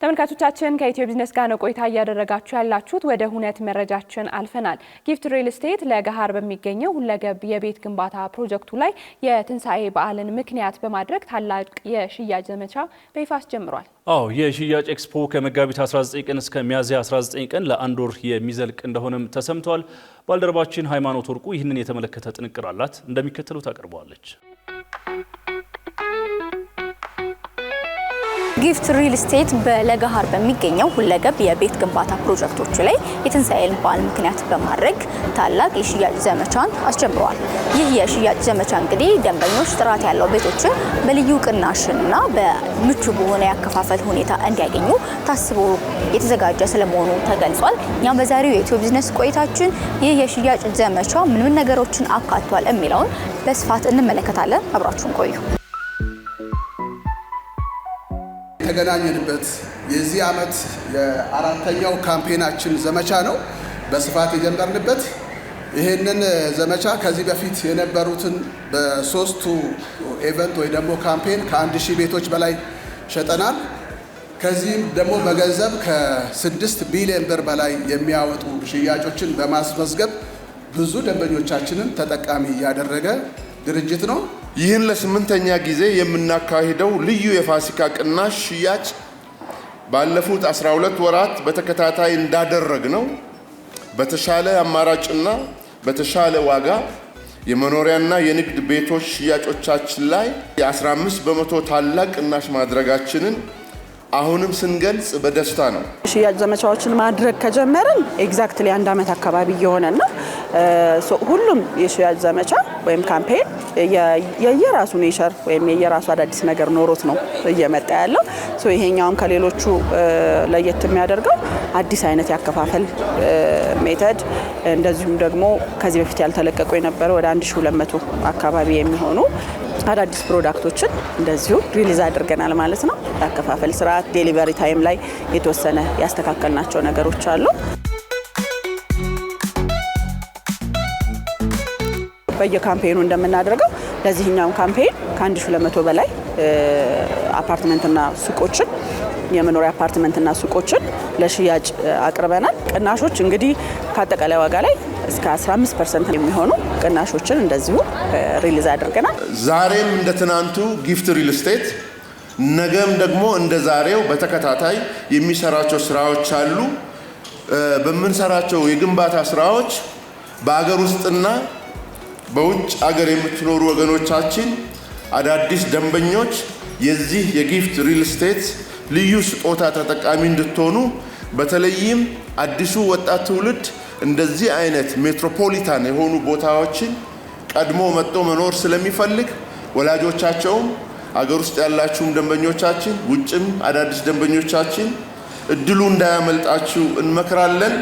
ተመልካቾቻችን ከኢትዮ ቢዝነስ ጋር ነው ቆይታ እያደረጋችሁ ያላችሁት። ወደ ሁነት መረጃችን አልፈናል። ጊፍት ሪል ስቴት ለገሃር በሚገኘው ሁለገብ የቤት ግንባታ ፕሮጀክቱ ላይ የትንሳኤ በዓልን ምክንያት በማድረግ ታላቅ የሽያጭ ዘመቻ በይፋ አስጀምሯል። የሽያጭ ኤክስፖ ከመጋቢት 19 ቀን እስከ ሚያዝያ 19 ቀን ለአንድ ወር የሚዘልቅ እንደሆነም ተሰምቷል። ባልደረባችን ሃይማኖት ወርቁ ይህንን የተመለከተ ጥንቅር አላት፣ እንደሚከተለው ታቀርበዋለች። ጊፍት ሪል ስቴት በለገሃር በሚገኘው ሁለገብ የቤት ግንባታ ፕሮጀክቶች ላይ የትንሳኤን በዓል ምክንያት በማድረግ ታላቅ የሽያጭ ዘመቻን አስጀምሯል። ይህ የሽያጭ ዘመቻ እንግዲህ ደንበኞች ጥራት ያለው ቤቶችን በልዩ ቅናሽና በምቹ በሆነ ያከፋፈል ሁኔታ እንዲያገኙ ታስቦ የተዘጋጀ ስለመሆኑ ተገልጿል። እኛም በዛሬው የኢትዮ ቢዝነስ ቆይታችን ይህ የሽያጭ ዘመቻ ምን ነገሮችን አካቷል የሚለውን በስፋት እንመለከታለን። አብራችሁን ቆዩ። ተገናኘንበት የዚህ ዓመት የአራተኛው ካምፔናችን ዘመቻ ነው። በስፋት የጀመርንበት ይሄንን ዘመቻ ከዚህ በፊት የነበሩትን በሶስቱ ኢቨንት ወይ ደግሞ ካምፔን ከ1000 ቤቶች በላይ ሸጠናል። ከዚህም ደግሞ በገንዘብ ከ6 ቢሊዮን ብር በላይ የሚያወጡ ሽያጮችን በማስመዝገብ ብዙ ደንበኞቻችንን ተጠቃሚ ያደረገ ድርጅት ነው። ይህን ለስምንተኛ ጊዜ የምናካሂደው ልዩ የፋሲካ ቅናሽ ሽያጭ ባለፉት 12 ወራት በተከታታይ እንዳደረግነው በተሻለ አማራጭና በተሻለ ዋጋ የመኖሪያና የንግድ ቤቶች ሽያጮቻችን ላይ የ15 በመቶ ታላቅ ቅናሽ ማድረጋችንን አሁንም ስንገልጽ በደስታ ነው። ሽያጭ ዘመቻዎችን ማድረግ ከጀመርን ኤግዛክትሊ 1 ዓመት አካባቢ እየሆነና ሁሉም የሽያጭ ዘመቻ ወይም ካምፔን የየራሱ ኔቸር ወይም የየራሱ አዳዲስ ነገር ኖሮት ነው እየመጣ ያለው። ይሄኛውም ከሌሎቹ ለየት የሚያደርገው አዲስ አይነት ያከፋፈል ሜተድ፣ እንደዚሁም ደግሞ ከዚህ በፊት ያልተለቀቁ የነበረ ወደ 1200 አካባቢ የሚሆኑ አዳዲስ ፕሮዳክቶችን እንደዚሁ ሪሊዝ አድርገናል ማለት ነው። ያከፋፈል ስርዓት፣ ዴሊቨሪ ታይም ላይ የተወሰነ ያስተካከልናቸው ነገሮች አሉ። በየካምፔኑ እንደምናደርገው ለዚህኛው ካምፔን ከ1200 በላይ አፓርትመንትና ሱቆችን የመኖሪያ አፓርትመንትና ሱቆችን ለሽያጭ አቅርበናል። ቅናሾች እንግዲህ ከአጠቃላይ ዋጋ ላይ እስከ 15% የሚሆኑ ቅናሾችን እንደዚሁ ሪሊዝ አድርገናል። ዛሬም እንደ ትናንቱ ጊፍት ሪል ስቴት ነገም ደግሞ እንደ ዛሬው በተከታታይ የሚሰራቸው ስራዎች አሉ። በምንሰራቸው የግንባታ ስራዎች በአገር ውስጥና በውጭ አገር የምትኖሩ ወገኖቻችን አዳዲስ ደንበኞች የዚህ የጊፍት ሪል ስቴት ልዩ ስጦታ ተጠቃሚ እንድትሆኑ በተለይም አዲሱ ወጣት ትውልድ እንደዚህ አይነት ሜትሮፖሊታን የሆኑ ቦታዎችን ቀድሞ መጥቶ መኖር ስለሚፈልግ ወላጆቻቸውም አገር ውስጥ ያላችሁም ደንበኞቻችን ውጭም አዳዲስ ደንበኞቻችን እድሉ እንዳያመልጣችሁ እንመክራለን።